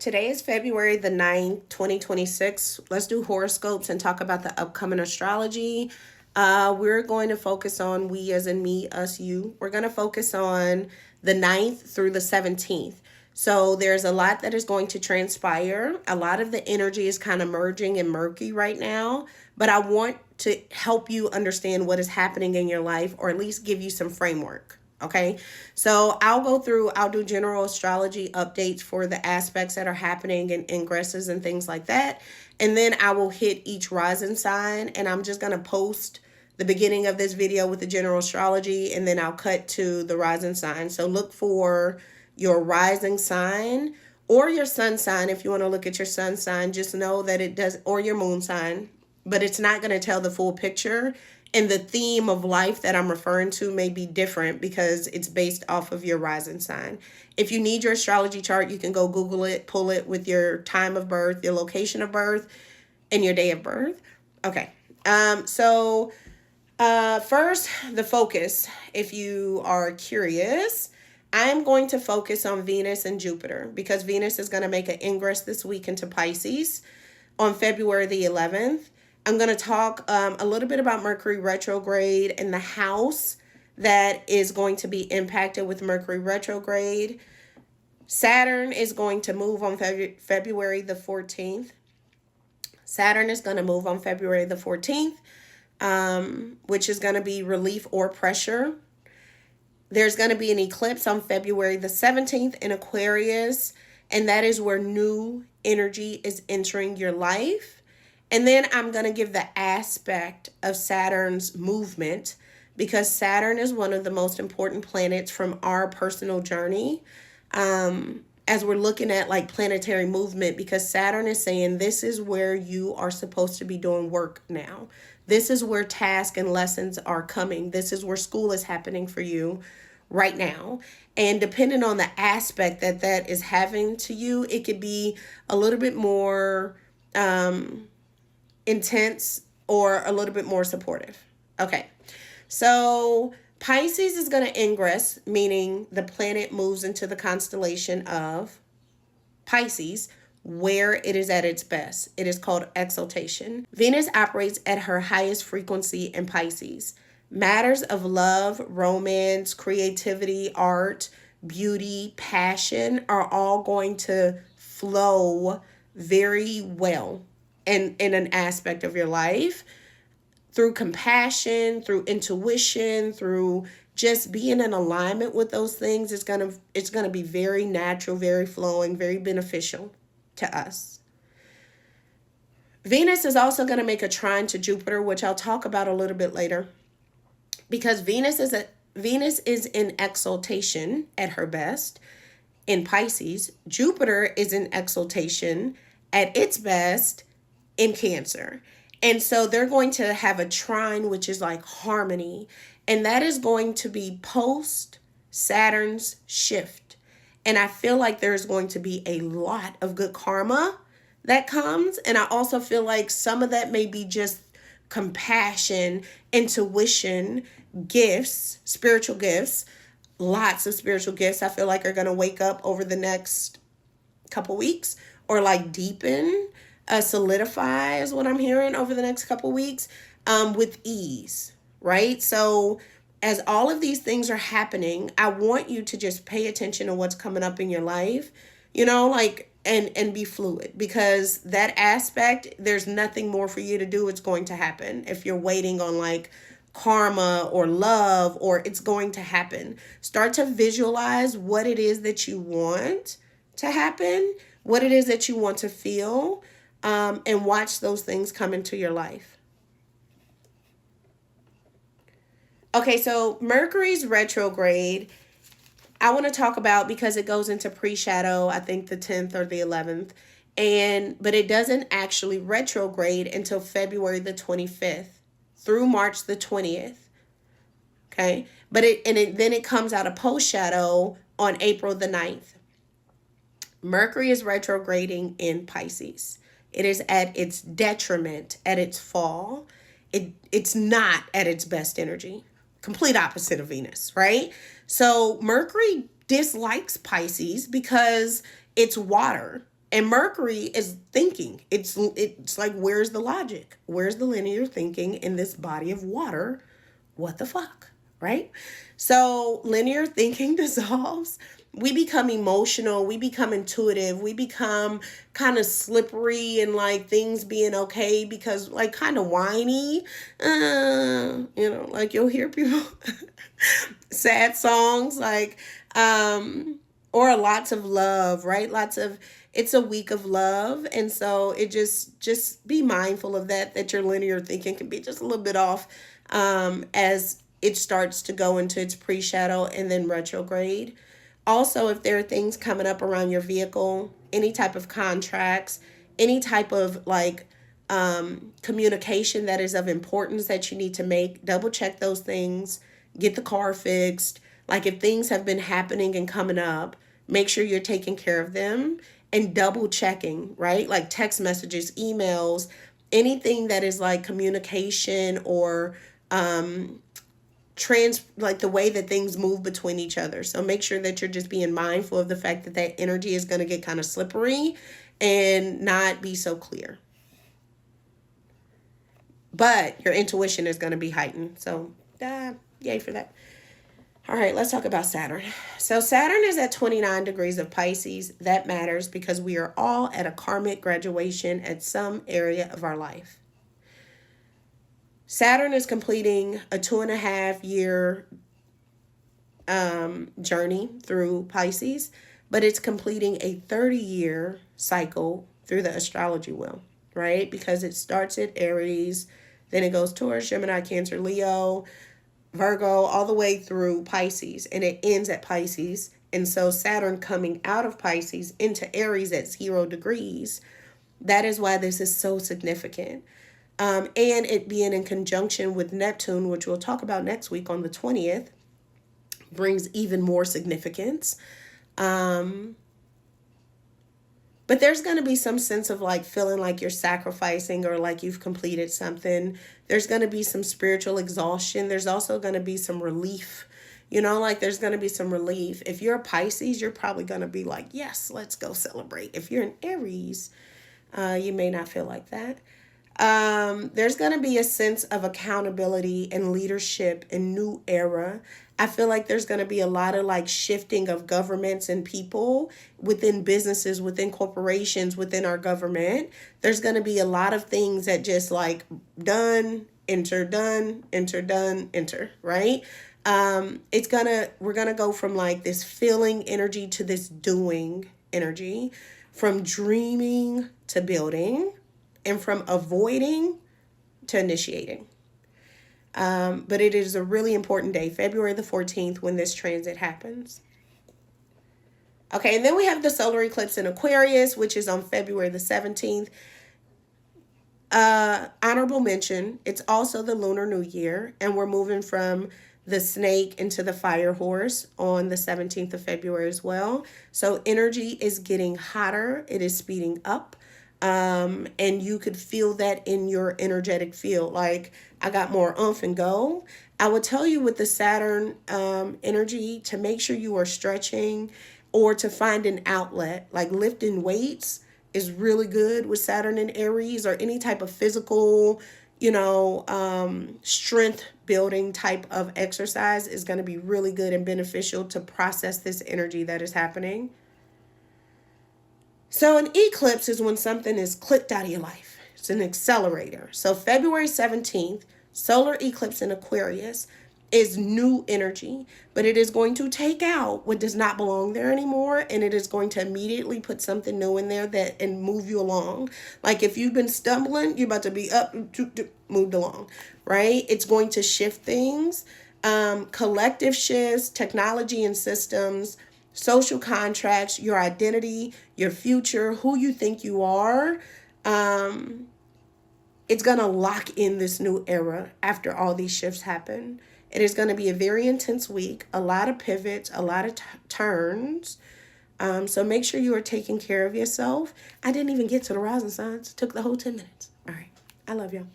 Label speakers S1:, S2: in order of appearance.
S1: Today is February the 9th, 2026. Let's do horoscopes and talk about the upcoming astrology. We're going to focus on we as in me, us, you. We're going to focus on the 9th through the 17th. So there's a lot that is going to transpire. A lot of the energy is kind of merging and murky right now, but I want to help you understand what is happening in your life, or at least give you some framework. Okay, so I'll do general astrology updates for the aspects that are happening and ingresses and things like that. And then I will hit each rising sign, and I'm just going to post the beginning of this video with the general astrology, and then I'll cut to the rising sign. So look for your rising sign or your sun sign. If you want to look at your sun sign, just know that it does, or your moon sign, but it's not going to tell the full picture. And the theme of life that I'm referring to may be different because it's based off of your rising sign. If you need your astrology chart, you can go Google it, pull it with your time of birth, your location of birth, and your day of birth. Okay. First, the focus. If you are curious, I'm going to focus on Venus and Jupiter because Venus is going to make an ingress this week into Pisces on February the 11th. I'm going to talk a little bit about Mercury retrograde and the house that is going to be impacted with Mercury retrograde. Saturn is going to move on February the 14th. Saturn is going to move on February the 14th, which is going to be relief or pressure. There's going to be an eclipse on February the 17th in Aquarius, and that is where new energy is entering your life. And then I'm going to give the aspect of Saturn's movement because Saturn is one of the most important planets from our personal journey as we're looking at like planetary movement, because Saturn is saying this is where you are supposed to be doing work now. This is where tasks and lessons are coming. This is where school is happening for you right now. And depending on the aspect that is having to you, it could be a little bit more intense or a little bit more supportive. Okay, so Pisces is going to ingress, meaning the planet moves into the constellation of Pisces, where it is at its best. It is called exaltation. Venus operates at her highest frequency in Pisces. Matters of love, romance, creativity, art, beauty, passion are all going to flow very well in an aspect of your life through compassion, through intuition, through just being in alignment with those things. It's gonna be very natural, very flowing, very beneficial to us. Venus is also going to make a trine to Jupiter, which I'll talk about a little bit later, because Venus is in exaltation at her best in Pisces. Jupiter is in exaltation at its best in Cancer. And so they're going to have a trine, which is like harmony. And that is going to be post Saturn's shift. And I feel like there's going to be a lot of good karma that comes. And I also feel like some of that may be just compassion, intuition, gifts, spiritual gifts. Lots of spiritual gifts I feel like are going to wake up over the next couple weeks, or like deepen, solidify is what I'm hearing over the next couple weeks, with ease, right? So as all of these things are happening, I want you to just pay attention to what's coming up in your life, and be fluid, because that aspect, there's nothing more for you to do. It's going to happen. If you're waiting on like karma or love, or it's going to happen, start to visualize what it is that you want to happen, what it is that you want to feel, and watch those things come into your life. Okay, so Mercury's retrograde, I want to talk about because it goes into pre-shadow, I think the 10th or the 11th, but it doesn't actually retrograde until February the 25th through March the 20th. Okay, but then it comes out of post-shadow on April the 9th. Mercury is retrograding in Pisces. It is at its detriment, at its fall. It's not at its best energy. Complete opposite of Venus, right? So Mercury dislikes Pisces because it's water. And Mercury is thinking. It's like, where's the logic? Where's the linear thinking in this body of water? What the fuck, right? So linear thinking dissolves. We become emotional. We become intuitive. We become kind of slippery and like things being okay because like kind of whiny. Like you'll hear people sad songs like, or lots of love, right? It's a week of love. And so it just be mindful of that your linear thinking can be just a little bit off as it starts to go into its pre-shadow and then retrograde. Also, if there are things coming up around your vehicle, any type of contracts, any type of like communication that is of importance that you need to make, double check those things, get the car fixed. Like if things have been happening and coming up, make sure you're taking care of them and double checking, right? Like text messages, emails, anything that is like communication or like the way that things move between each other. So make sure that you're just being mindful of the fact that that energy is going to get kind of slippery and not be so clear. But your intuition is going to be heightened. So yay for that. All right, let's talk about Saturn. So Saturn is at 29 degrees of Pisces. That matters because we are all at a karmic graduation at some area of our life. Saturn is completing a 2.5-year journey through Pisces, but it's completing a 30-year cycle through the astrology wheel, right? Because it starts at Aries, then it goes Taurus, Gemini, Cancer, Leo, Virgo, all the way through Pisces, and it ends at Pisces. And so Saturn coming out of Pisces into Aries at 0 degrees, that is why this is so significant. And it being in conjunction with Neptune, which we'll talk about next week on the 20th, brings even more significance. But there's going to be some sense of like feeling like you're sacrificing or like you've completed something. There's going to be some spiritual exhaustion. There's also going to be some relief. Like there's going to be some relief. If you're a Pisces, you're probably going to be like, yes, let's go celebrate. If you're an Aries, you may not feel like that. There's going to be a sense of accountability and leadership and new era. I feel like there's going to be a lot of like shifting of governments and people within businesses, within corporations, within our government. There's going to be a lot of things that just like done, enter, right? We're going to go from like this feeling energy to this doing energy, from dreaming to building, and from avoiding to initiating. But it is a really important day, February the 14th, when this transit happens. Okay, and then we have the solar eclipse in Aquarius, which is on February the 17th. Honorable mention, it's also the Lunar New Year, and we're moving from the snake into the fire horse on the 17th of February as well. So energy is getting hotter. It is speeding up. And you could feel that in your energetic field. Like, I got more oomph and go. I would tell you with the Saturn energy to make sure you are stretching or to find an outlet. Like lifting weights is really good with Saturn and Aries, or any type of physical, strength building type of exercise is going to be really good and beneficial to process this energy that is happening. So an eclipse is when something is clicked out of your life. It's an accelerator. So February 17th, solar eclipse in Aquarius is new energy, but it is going to take out what does not belong there anymore, and it is going to immediately put something new in there and move you along. Like if you've been stumbling, you're about to be up, moved along, right? It's going to shift things, collective shifts, technology and systems, social contracts, your identity, your future, who you think you are. It's going to lock in this new era after all these shifts happen. It is going to be a very intense week, a lot of pivots, a lot of turns. So make sure you are taking care of yourself. I didn't even get to the rising signs. It took the whole 10 minutes. All right. I love y'all.